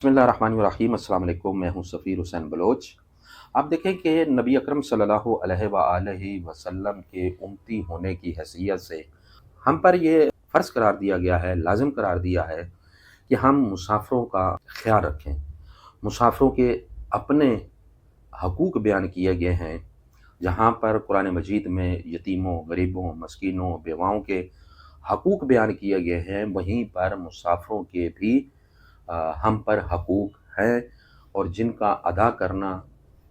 बिस्मिल्लाहिर्रहमानिर्रहीम। अस्सलाम वालेकुम। मैं हूं सफ़ीर हुसैन बलोच। आप देखें कि नबी अकरम सल्लल्लाहु अलैहि वसल्लम के उम्मती होने की हैसियत से हम पर ये फ़र्ज़ करार दिया गया है, लाज़िम करार दिया है कि हम मुसाफ़िरों का ख़्याल रखें। मुसाफ़िरों के अपने हकूक़ बयान किए गए हैं, जहाँ पर कुरान मजीद में यतीमों, गरीबों, मस्कीनों, बेवाओं के हकूक़ बयान किए गए हैं, वहीं पर मुसाफ़िरों के भी हम पर हकूक़ हैं और जिनका अदा करना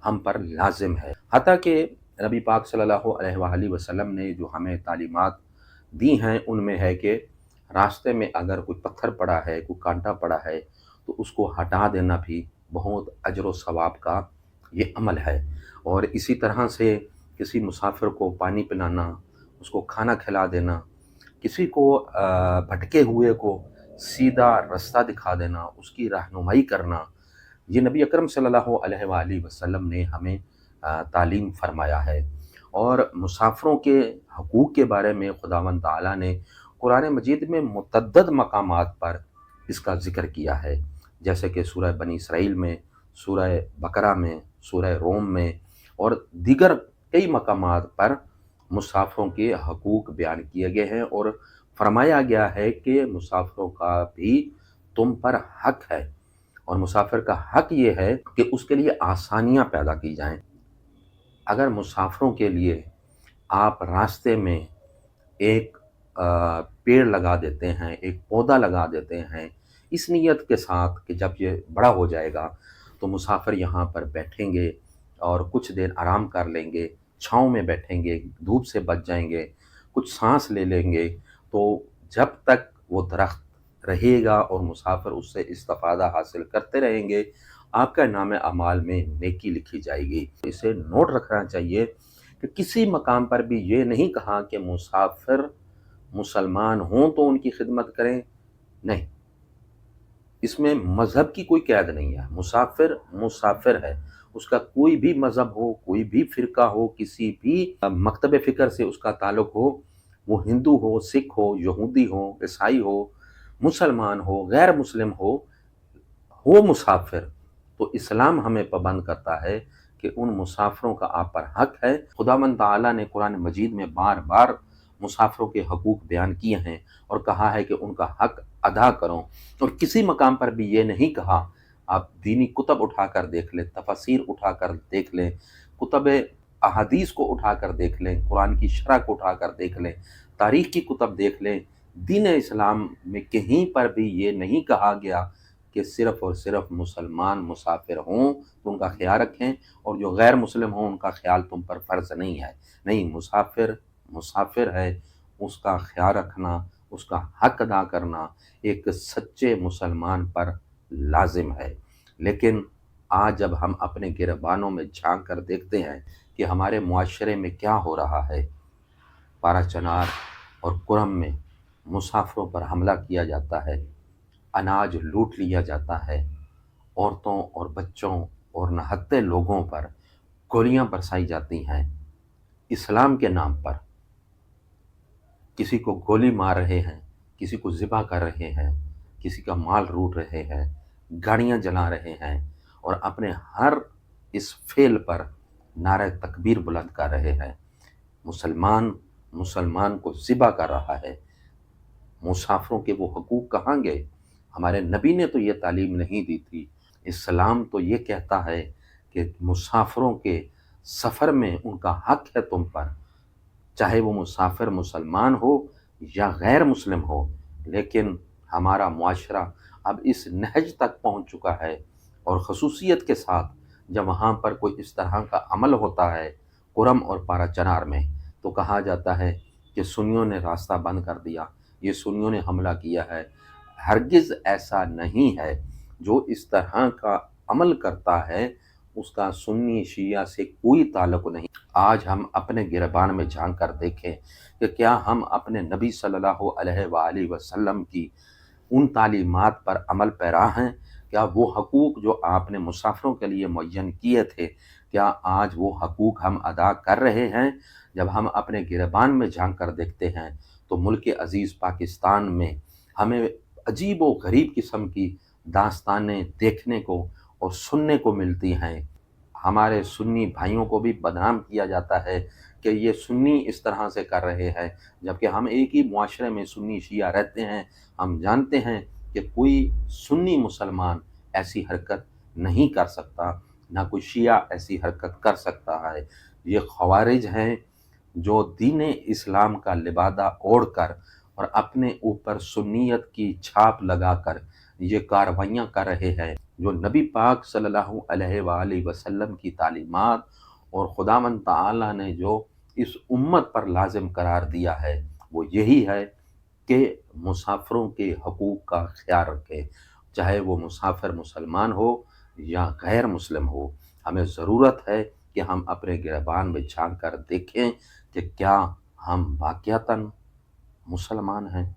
हम पर लाज़िम है। हत्ता कि नबी पाक सल्लल्लाहु अलैहि वसल्लम ने जो हमें तालीमात दी हैं, उनमें है कि रास्ते में अगर कोई पत्थर पड़ा है, कोई कांटा पड़ा है, तो उसको हटा देना भी बहुत अजर व सवाब का ये अमल है। और इसी तरह से किसी मुसाफिर को पानी पिलाना, उसको खाना खिला देना, किसी को भटके हुए को सीधा रास्ता दिखा देना, उसकी रहनुमाई करना, ये नबी अकरम सल्लल्लाहु अलैहि वसल्लम ने हमें तालीम फरमाया है। और मुसाफ़िरों के हकूक़ के बारे में खुदावंद ताला ने कुरान मजीद में मुतअद्दिद मकामात पर इसका ज़िक्र किया है, जैसे कि सूरह बनी इसराइल में, सूरह बकरा में, सूरह रोम में और दीगर कई मकामात पर मुसाफ़िरों के हकूक़ बयान किए गए हैं और फरमाया गया है कि मुसाफ़िरों का भी तुम पर हक़ है। और मुसाफ़िर का हक़ ये है कि उसके लिए आसानियाँ पैदा की जाएँ। अगर मुसाफ़िरों के लिए आप रास्ते में एक पेड़ लगा देते हैं, एक पौधा लगा देते हैं, इस नीयत के साथ कि जब ये बड़ा हो जाएगा तो मुसाफ़िर यहाँ पर बैठेंगे और कुछ देर आराम कर लेंगे, छाँव में बैठेंगे, धूप से बच जाएँगे, कुछ साँस ले लेंगे, तो जब तक वो दरख़्त रहेगा और मुसाफ़िर उससे इस्तिफ़ादा हासिल करते रहेंगे, आपका नाम अमाल में नेकी लिखी जाएगी। इसे नोट रखना चाहिए कि किसी मकाम पर भी ये नहीं कहा कि मुसाफ़िर मुसलमान हों तो उनकी खिदमत करें, नहीं, इसमें मज़हब की कोई कैद नहीं है। मुसाफ़िर मुसाफ़िर है, उसका कोई भी मज़हब हो, कोई भी फ़िरका हो, किसी भी मकतब फ़िक्र से उसका ताल्लुक़ हो, वो हिंदू हो, सिख हो, यहूदी हो, ईसाई हो, मुसलमान हो, गैर मुस्लिम हो मुसाफ़िर, तो इस्लाम हमें पाबंद करता है कि उन मुसाफ़िरों का आप पर हक़ है। खुदावंद ताला ने कुरान मजीद में बार-बार मुसाफ़िरों के हकूक़ बयान किए हैं और कहा है कि उनका हक़ अदा करो। और किसी मकाम पर भी ये नहीं कहा, आप दीनी कुतब उठाकर देख लें, तफ़सीर उठाकर देख लें, कुतब अहादीस को उठाकर देख लें, कुरान की शरह को उठाकर देख लें, तारीख़ की कुतब देख लें, दीन इस्लाम में कहीं पर भी ये नहीं कहा गया कि सिर्फ़ और सिर्फ़ मुसलमान मुसाफ़िर हों तो उनका ख़्याल रखें और जो गैर मुस्लिम हों उनका ख़्याल तुम पर फ़र्ज़ नहीं है। नहीं, मुसाफ़िर मुसाफ़िर है, उसका ख़्याल रखना, उसका हक़ अदा करना एक सच्चे मुसलमान पर लाज़िम है। लेकिन आज जब हम अपने गिरबानों में झाँक कर देखते हैं कि हमारे मुआशरे में क्या हो रहा है, पारा-चनार और कुरम में मुसाफ़िरों पर हमला किया जाता है, अनाज लूट लिया जाता है, औरतों और बच्चों और नहत्ते लोगों पर गोलियां बरसाई जाती हैं, इस्लाम के नाम पर किसी को गोली मार रहे हैं, किसी को ज़िबा कर रहे हैं, किसी का माल लूट रहे हैं, गाड़ियां जला रहे हैं और अपने हर इस फेल पर नारे तकबीर बुलंद कर रहे हैं। मुसलमान मुसलमान को ज़िबा कर रहा है, मुसाफ़िरों के वो हकूक़ कहाँ गए? हमारे नबी ने तो ये तालीम नहीं दी थी। इस्लाम तो ये कहता है कि मुसाफ़िरों के सफ़र में उनका हक़ है तुम पर, चाहे वो मुसाफ़िर मुसलमान हो या गैर मुस्लिम हो। लेकिन हमारा मुआशरा अब इस नहज तक पहुँच चुका है और ख़ुसूसियत के साथ जब वहाँ पर कोई इस तरह का अमल होता है, कुरम और पारा-चनार में, तो कहा जाता है कि सुन्नियों ने रास्ता बंद कर दिया, ये सुन्नियों ने हमला किया है। हरगिज़ ऐसा नहीं है। जो इस तरह का अमल करता है, उसका सुन्नी शिया से कोई ताल्लुक़ नहीं। आज हम अपने गिरबान में झांक कर देखें कि क्या हम अपने नबी सल्लल्लाहु अलैहि वसल्लम की उन तालीमात पर अमल पैरा हैं? क्या वो हकूक़ जो आपने मुसाफ़िरों के लिए मुअय्यन किए थे, क्या आज वो हकूक़ हम अदा कर रहे हैं? जब हम अपने गिरबान में झांक कर देखते हैं तो मुल्क अज़ीज़ पाकिस्तान में हमें अजीब व गरीब किस्म की दास्तानें देखने को और सुनने को मिलती हैं। हमारे सुन्नी भाइयों को भी बदनाम किया जाता है कि ये सुन्नी इस तरह से कर रहे हैं, जबकि हम एक ही मुआशरे में सुन्नी शिया रहते हैं। हम जानते हैं कि कोई सुन्नी मुसलमान ऐसी हरकत नहीं कर सकता, ना कोई शिया ऐसी हरकत कर सकता है। ये ख़वारिज हैं जो दीन इस्लाम का लिबादा ओढ़ कर और अपने ऊपर सुन्नियत की छाप लगाकर ये कार्रवाइयाँ कर रहे हैं, जो नबी पाक सल्लल्लाहु अलैहि वसल्लम की तालीमात और खुदावंद तआला ने जो इस उम्मत पर लाजिम करार दिया है, वो यही है कि मुसाफिरों के हकूक़ का ख्याल रखें, चाहे वो मुसाफिर मुसलमान हो या गैर मुस्लिम हो। हमें ज़रूरत है कि हम अपने गिरबान में झांक कर देखें कि क्या हम वाक़ईतन मुसलमान हैं।